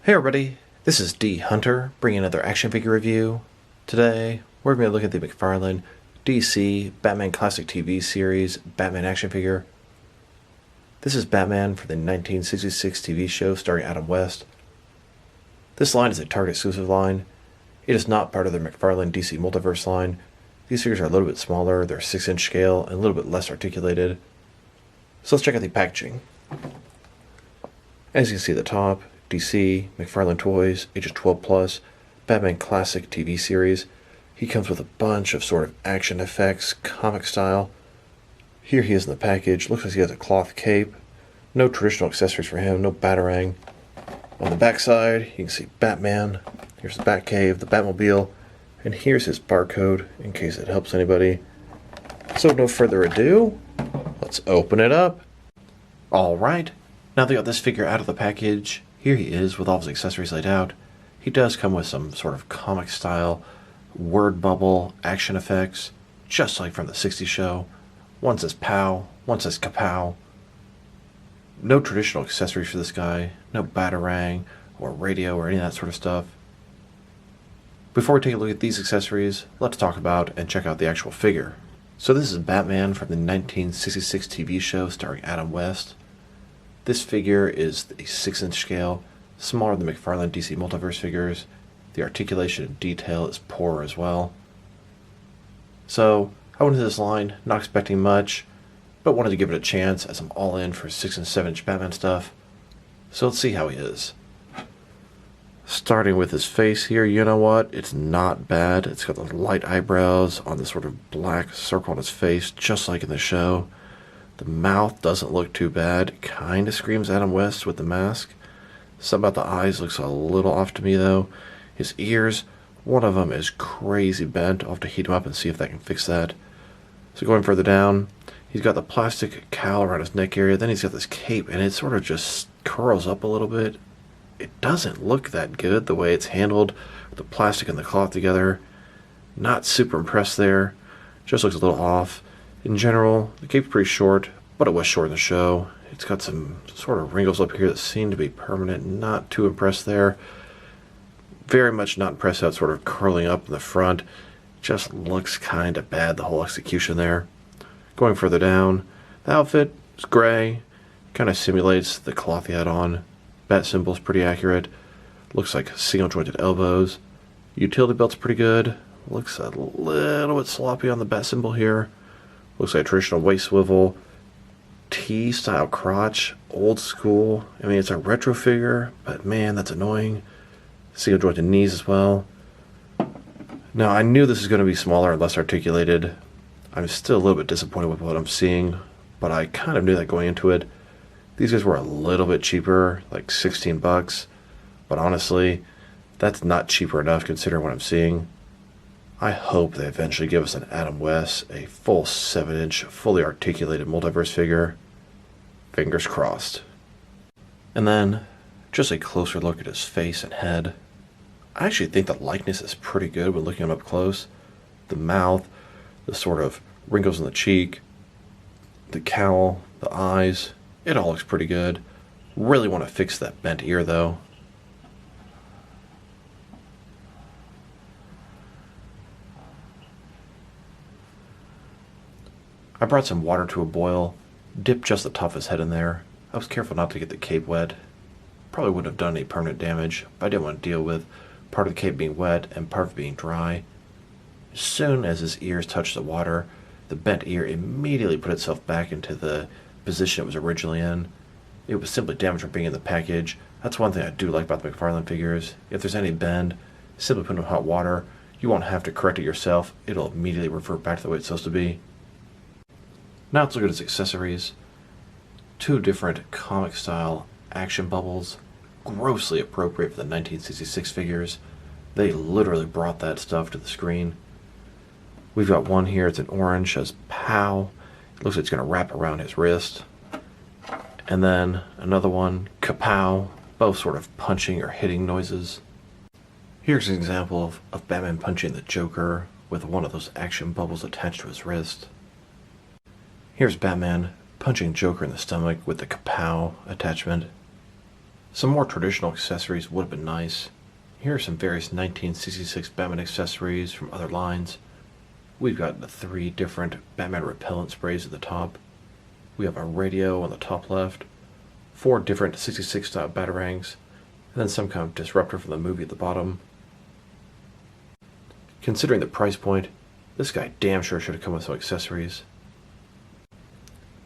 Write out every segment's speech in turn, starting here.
Hey everybody, this is D Hunter, bringing another action figure review. Today, we're going to look at the McFarlane DC Batman Classic TV series Batman action figure. This is Batman for the 1966 TV show starring Adam West. This line is a Target exclusive line. It is not part of the McFarlane DC Multiverse line. These figures are a little bit smaller, they're 6-inch scale, and a little bit less articulated. So let's check out the packaging. As you can see at the top, DC, McFarlane Toys, ages 12 plus, Batman Classic TV series. He comes with a bunch of sort of action effects, comic style. Here he is in the package. Looks like he has a cloth cape. No traditional accessories for him, no Batarang. On the back side, you can see Batman. Here's the Batcave, the Batmobile, and here's his barcode in case it helps anybody. So no further ado, let's open it up. Alright, now they got this figure out of the package. Here he is with all his accessories laid out. He does come with some sort of comic style, word bubble, action effects, just like from the 60s show. One says pow, one says kapow. No traditional accessories for this guy, no Batarang or radio or any of that sort of stuff. Before we take a look at these accessories, let's talk about and check out the actual figure. So this is Batman from the 1966 TV show starring Adam West. This figure is a 6-inch scale, smaller than McFarlane DC Multiverse figures. The articulation and detail is poor as well. So, I went into this line not expecting much, but wanted to give it a chance as I'm all in for 6 and 7-inch Batman stuff. So let's see how he is. Starting with his face here, you know what? It's not bad. It's got the light eyebrows on this sort of black circle on his face, just like in the show. The mouth doesn't look too bad. Kind of screams Adam West with the mask. Something about the eyes looks a little off to me though. His ears, one of them is crazy bent. I'll have to heat him up and see if that can fix that. So going further down, he's got the plastic cowl around his neck area. Then he's got this cape and it sort of just curls up a little bit. It doesn't look that good the way it's handled with the plastic and the cloth together. Not super impressed there. Just looks a little off. In general, the cape's pretty short, but it was short in the show. It's got some sort of wrinkles up here that seem to be permanent. Not too impressed there. Very much not impressed how it's sort of curling up in the front. Just looks kind of bad, the whole execution there. Going further down, the outfit is gray. Kind of simulates the cloth he had on. Bat symbol's pretty accurate. Looks like single jointed elbows. Utility belt's pretty good. Looks a little bit sloppy on the bat symbol here. Looks like a traditional waist swivel. T-style crotch. Old school. I mean, it's a retro figure, but man, that's annoying. Single jointed knees as well. Now, I knew this was going to be smaller and less articulated. I'm still a little bit disappointed with what I'm seeing, but I kind of knew that going into it. These guys were a little bit cheaper, like 16 bucks, but honestly, that's not cheaper enough considering what I'm seeing. I hope they eventually give us an Adam West, a full 7-inch, fully articulated multiverse figure. Fingers crossed. And then, just a closer look at his face and head. I actually think the likeness is pretty good when looking him up close. The mouth, the sort of wrinkles in the cheek, the cowl, the eyes, it all looks pretty good. Really want to fix that bent ear though. I brought some water to a boil, dipped just the top of his head in there. I was careful not to get the cape wet. Probably wouldn't have done any permanent damage, but I didn't want to deal with part of the cape being wet and part of it being dry. As soon as his ears touched the water, the bent ear immediately put itself back into the position it was originally in. It was simply damaged from being in the package. That's one thing I do like about the McFarlane figures. If there's any bend, simply put it in hot water. You won't have to correct it yourself. It'll immediately revert back to the way it's supposed to be. Now let's look at his accessories. 2 different comic style action bubbles. Grossly appropriate for the 1966 figures. They literally brought that stuff to the screen. We've got one here, it's an orange, says POW. It looks like it's going to wrap around his wrist. And then another one, kapow, both sort of punching or hitting noises. Here's an example of Batman punching the Joker with one of those action bubbles attached to his wrist. Here's Batman punching Joker in the stomach with the kapow attachment. Some more traditional accessories would have been nice. Here are some various 1966 Batman accessories from other lines. We've got the 3 different Batman repellent sprays at the top. We have a radio on the top left, 4 different 66 style batarangs, and then some kind of disruptor from the movie at the bottom. Considering the price point, this guy damn sure should have come with some accessories.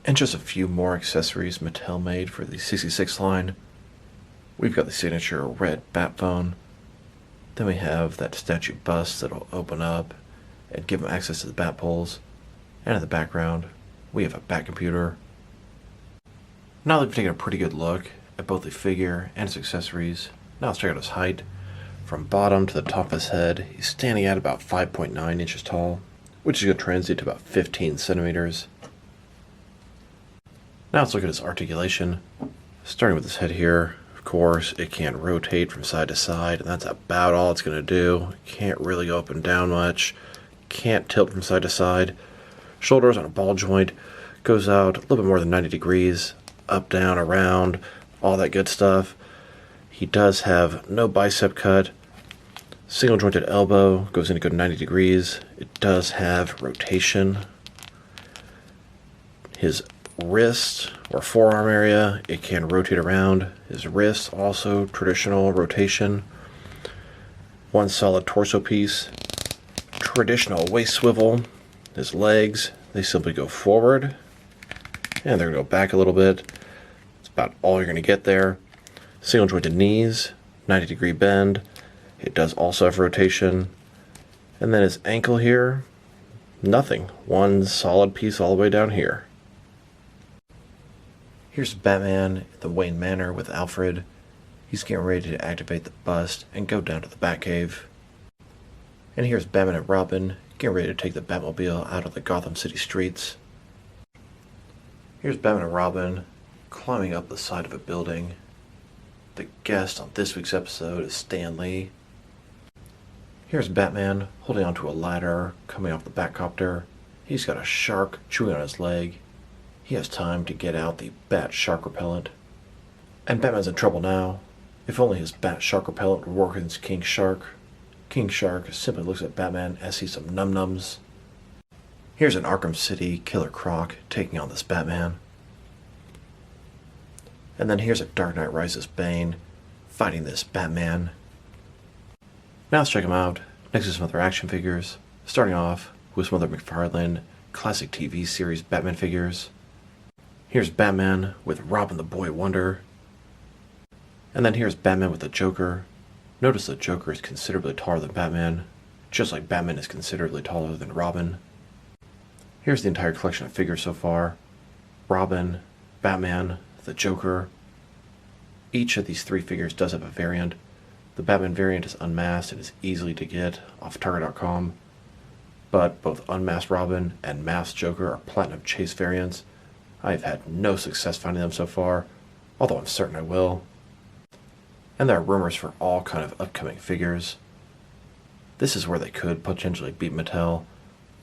And just a few more accessories Mattel made for the 66 line. We've got the signature red bat phone. Then we have that statue bust that'll open up and give him access to the bat poles. And in the background, we have a bat computer. Now that we've taken a pretty good look at both the figure and its accessories, now let's check out his height. From bottom to the top of his head, he's standing at about 5.9 inches tall, which is going to translate to about 15 centimeters. Now let's look at his articulation. Starting with his head here, of course, it can't rotate from side to side, and that's about all it's going to do. Can't really go up and down much. Can't tilt from side to side. Shoulders on a ball joint, goes out a little bit more than 90 degrees, up, down, around, all that good stuff. He does have no bicep cut. Single jointed elbow, goes in a good 90 degrees. It does have rotation. His wrist or forearm area, it can rotate around. His wrist, also traditional rotation. One solid torso piece. Traditional waist swivel. His legs, they simply go forward. And they're going to go back a little bit. That's about all you're going to get there. Single jointed knees, 90 degree bend. It does also have rotation. And then his ankle here, nothing. One solid piece all the way down here. Here's Batman at the Wayne Manor with Alfred. He's getting ready to activate the bust and go down to the Batcave. And here's Batman and Robin getting ready to take the Batmobile out of the Gotham City streets. Here's Batman and Robin climbing up the side of a building. The guest on this week's episode is Stan Lee. Here's Batman holding onto a ladder coming off the Batcopter. He's got a shark chewing on his leg. He has time to get out the bat shark repellent. And Batman's in trouble now. If only his bat shark repellent would work against King Shark. King Shark simply looks at Batman and sees some num-nums. Here's an Arkham City Killer Croc taking on this Batman. And then here's a Dark Knight Rises Bane fighting this Batman. Now let's check them out. Next to some other action figures. Starting off with some other McFarlane Classic TV series Batman figures. Here's Batman with Robin the Boy Wonder. And then here's Batman with the Joker. Notice the Joker is considerably taller than Batman, just like Batman is considerably taller than Robin. Here's the entire collection of figures so far. Robin, Batman, the Joker. Each of these 3 figures does have a variant. The Batman variant is unmasked and is easily to get off Target.com. But both Unmasked Robin and Masked Joker are Platinum Chase variants. I've had no success finding them so far, although I'm certain I will. And there are rumors for all kind of upcoming figures. This is where they could potentially beat Mattel.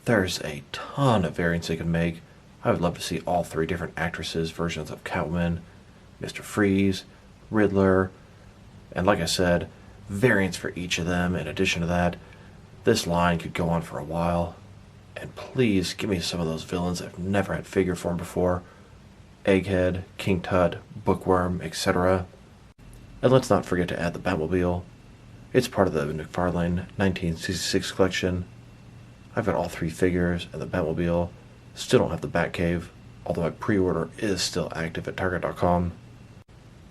There's a ton of variants they could make. I would love to see all 3 different actresses' versions of Catwoman, Mr. Freeze, Riddler, and like I said, variants for each of them. In addition to that, this line could go on for a while. And please give me some of those villains I've never had figure form before. Egghead, King Tut, Bookworm, etc. And let's not forget to add the Batmobile. It's part of the McFarlane 1966 collection. I've got all 3 figures and the Batmobile. Still don't have the Batcave, although my pre-order is still active at Target.com.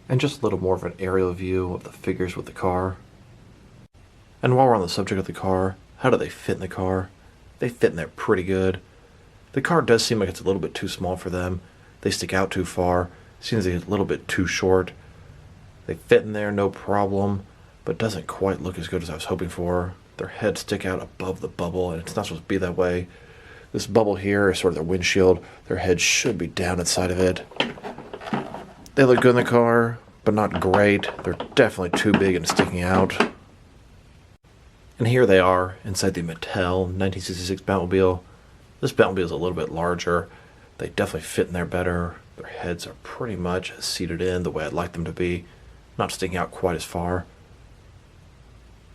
And just a little more of an aerial view of the figures with the car. And while we're on the subject of the car, how do they fit in the car? They fit in there pretty good. The car does seem like it's a little bit too small for them. They stick out too far. Seems like it's a little bit too short. They fit in there no problem, but doesn't quite look as good as I was hoping for. Their heads stick out above the bubble, and it's not supposed to be that way. This bubble here is sort of their windshield. Their head should be down inside of it. They look good in the car, but not great. They're definitely too big and sticking out. And here they are inside the Mattel 1966 Batmobile. This Batmobile is a little bit larger. They definitely fit in there better. Their heads are pretty much seated in the way I'd like them to be. not sticking out quite as far.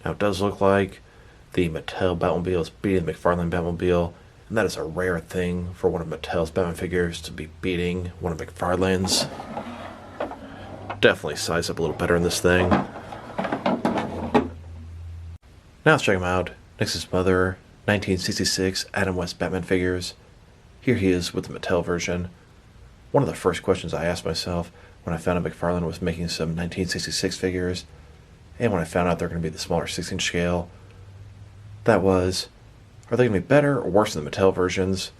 Now it does look like the Mattel Batmobile is beating the McFarlane Batmobile, and that is a rare thing for one of Mattel's Batman figures to be beating one of McFarlane's. Definitely sized up a little better in this thing. Now let's check him out. Next is some other 1966 Adam West Batman figures. Here he is with the Mattel version. One of the first questions I asked myself when I found out McFarlane was making some 1966 figures, and when I found out they're going to be the smaller 6-inch scale, that was, are they going to be better or worse than the Mattel versions?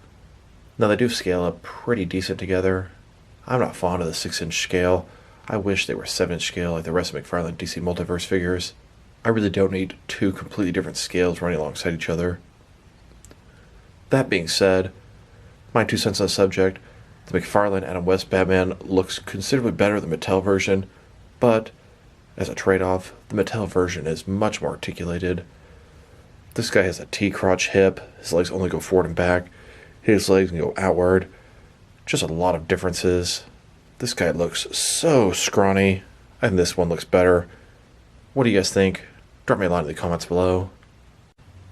Now they do scale up pretty decent together. I'm not fond of the 6-inch scale. I wish they were 7-inch scale like the rest of McFarlane DC Multiverse figures. I really don't need two completely different scales running alongside each other. That being said, my 2 cents on the subject, the McFarlane Adam West Batman looks considerably better than the Mattel version, but as a trade-off, the Mattel version is much more articulated. This guy has a T-crotch hip, his legs only go forward and back, his legs can go outward. Just a lot of differences. This guy looks so scrawny. I think this one looks better. What do you guys think? Drop me a line in the comments below.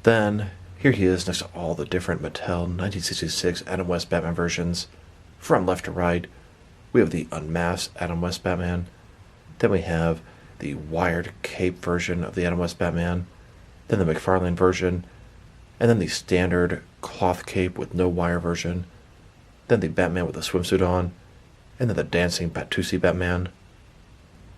Then, here he is next to all the different Mattel 1966 Adam West Batman versions. From left to right, we have the unmasked Adam West Batman. Then we have the wired cape version of the Adam West Batman. Then the McFarlane version. And then the standard cloth cape with no wire version. Then the Batman with a swimsuit on. And then the dancing Batusi Batman.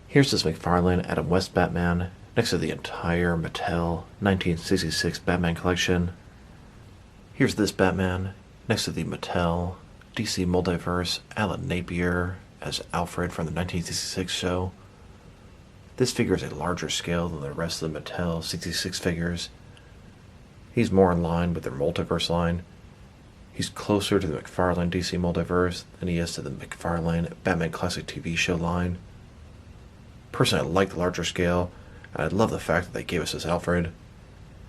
Here's this McFarlane Adam West Batman next to the entire Mattel 1966 Batman collection. Here's this Batman next to the Mattel DC Multiverse Alan Napier as Alfred from the 1966 show. This figure is a larger scale than the rest of the Mattel 66 figures. He's more in line with their Multiverse line. He's closer to the McFarlane DC Multiverse than he is to the McFarlane Batman Classic TV show line. Personally, I like the larger scale, and I love the fact that they gave us this Alfred,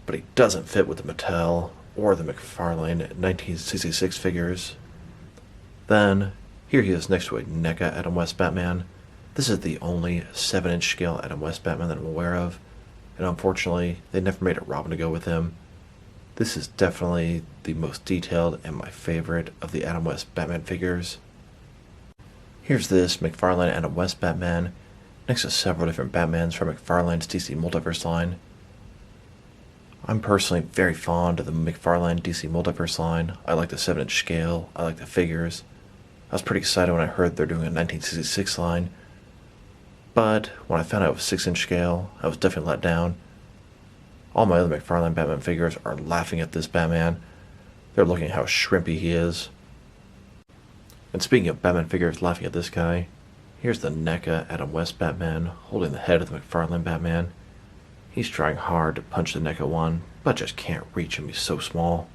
but he doesn't fit with the Mattel or the McFarlane 1966 figures. Then, here he is next to a NECA Adam West Batman. This is the only 7-inch scale Adam West Batman that I'm aware of, and unfortunately, they never made a Robin to go with him. This is definitely the most detailed and my favorite of the Adam West Batman figures. Here's this McFarlane Adam West Batman next to several different Batmans from McFarlane's DC Multiverse line. I'm personally very fond of the McFarlane DC Multiverse line. I like the 7-inch scale, I like the figures. I was pretty excited when I heard they're doing a 1966 line, but when I found out it was 6-inch scale, I was definitely let down. All my other McFarlane Batman figures are laughing at this Batman. They're looking at how shrimpy he is. And speaking of Batman figures laughing at this guy, here's the NECA Adam West Batman holding the head of the McFarlane Batman. He's trying hard to punch the NECA one, but just can't reach him, he's so small.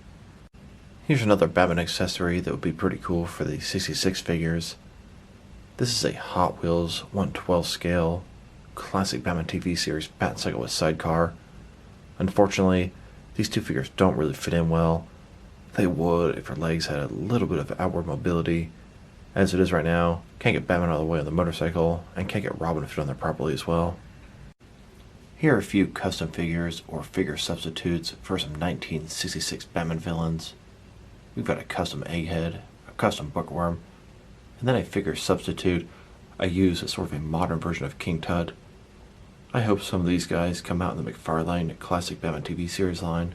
Here's another Batman accessory that would be pretty cool for the 66 figures. This is a Hot Wheels 1/12 scale classic Batman TV series Batcycle with sidecar. Unfortunately, these two figures don't really fit in well. They would if her legs had a little bit of outward mobility. As it is right now, can't get Batman out of the way on the motorcycle, and can't get Robin to fit on there properly as well. Here are a few custom figures or figure substitutes for some 1966 Batman villains. We've got a custom Egghead, a custom Bookworm, and then a figure substitute I use as sort of a modern version of King Tut. I hope some of these guys come out in the McFarlane Classic Batman TV series line.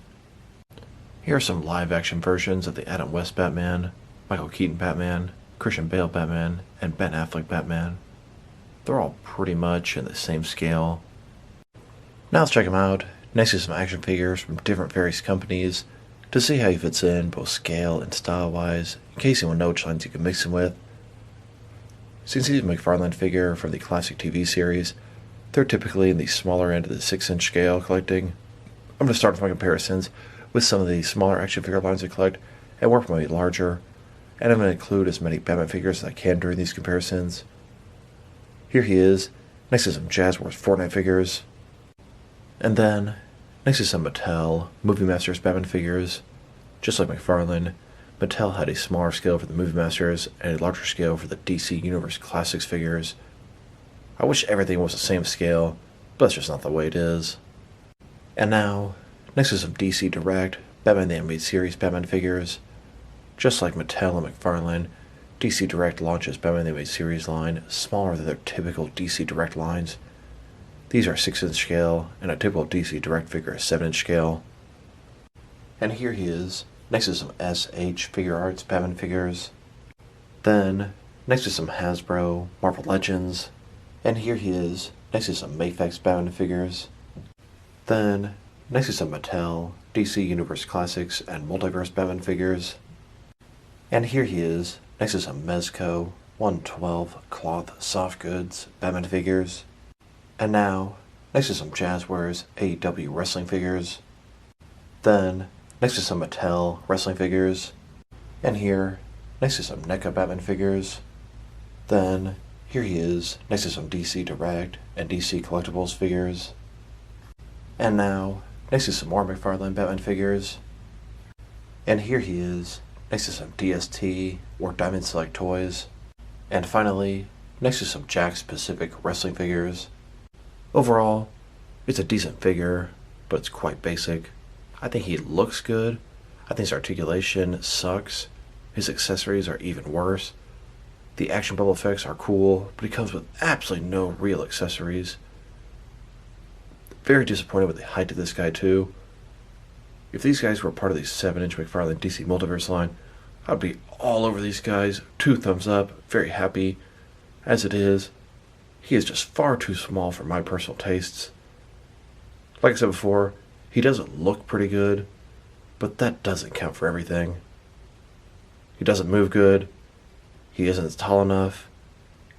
Here are some live-action versions of the Adam West Batman, Michael Keaton Batman, Christian Bale Batman, and Ben Affleck Batman. They're all pretty much in the same scale. Now let's check them out. Next is some action figures from different various companies to see how he fits in both scale and style-wise, in case you want to know which lines you can mix him with. So you can see the McFarlane figure from the classic TV series. They're typically in the smaller end of the 6-inch scale collecting. I'm going to start with my comparisons with some of the smaller action figure lines I collect and work my way larger, and I'm going to include as many Batman figures as I can during these comparisons. Here he is, next to some Jazz Wars Fortnite figures, and then next to some Mattel Movie Masters Batman figures. Just like McFarlane, Mattel had a smaller scale for the Movie Masters and a larger scale for the DC Universe Classics figures. I wish everything was the same scale, but that's just not the way it is. And now, next to some DC Direct Batman the Animated Series Batman figures. Just like Mattel and McFarlane, DC Direct launches Batman the Animated Series line smaller than their typical DC Direct lines. These are 6-inch scale, and a typical DC Direct figure is 7-inch scale. And here he is, next to some SH Figure Arts Batman figures. Then, next to some Hasbro Marvel Legends. And here he is, next to some Mafex Batman figures. Then, next to some Mattel, DC Universe Classics, and Multiverse Batman figures. And here he is, next to some Mezco 112 Cloth Soft Goods Batman figures. And now, next to some Jazzwares AEW Wrestling figures. Then, next to some Mattel Wrestling figures. And here, next to some NECA Batman figures. Then, here he is, next to some DC Direct and DC Collectibles figures. And now, next to some more McFarlane Batman figures. And here he is, next to some DST or Diamond Select toys. And finally, next to some Jakks Pacific Wrestling figures. Overall, it's a decent figure, but it's quite basic. I think he looks good. I think his articulation sucks. His accessories are even worse. The action bubble effects are cool, but he comes with absolutely no real accessories. Very disappointed with the height of this guy too. If these guys were part of the 7-inch McFarlane DC Multiverse line, I'd be all over these guys. 2 thumbs up, very happy. As it is, he is just far too small for my personal tastes. Like I said before, he doesn't look pretty good, but that doesn't count for everything. He doesn't move good. He isn't tall enough.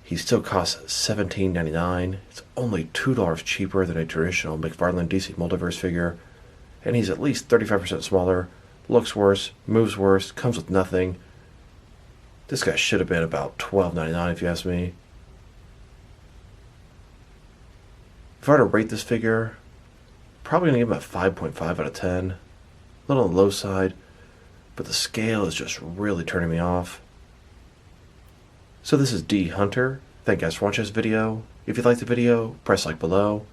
He still costs $17.99. It's only $2 cheaper than a traditional McFarlane DC Multiverse figure, and he's at least 35% smaller, looks worse, moves worse, comes with nothing. This guy should have been about $12.99 if you ask me. If I were to rate this figure, probably going to give him a 5.5 out of 10. A little on the low side, but the scale is just really turning me off. So this is D Hunter. Thank you guys for watching this video. If you liked the video, press like below.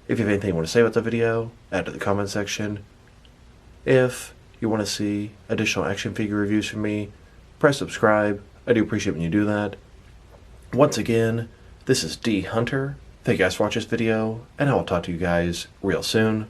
If you have anything you want to say about the video, add to the comment section. If you want to see additional action figure reviews from me, press subscribe. I do appreciate when you do that. Once again, this is D Hunter. Thank you guys for watching this video, and I will talk to you guys real soon.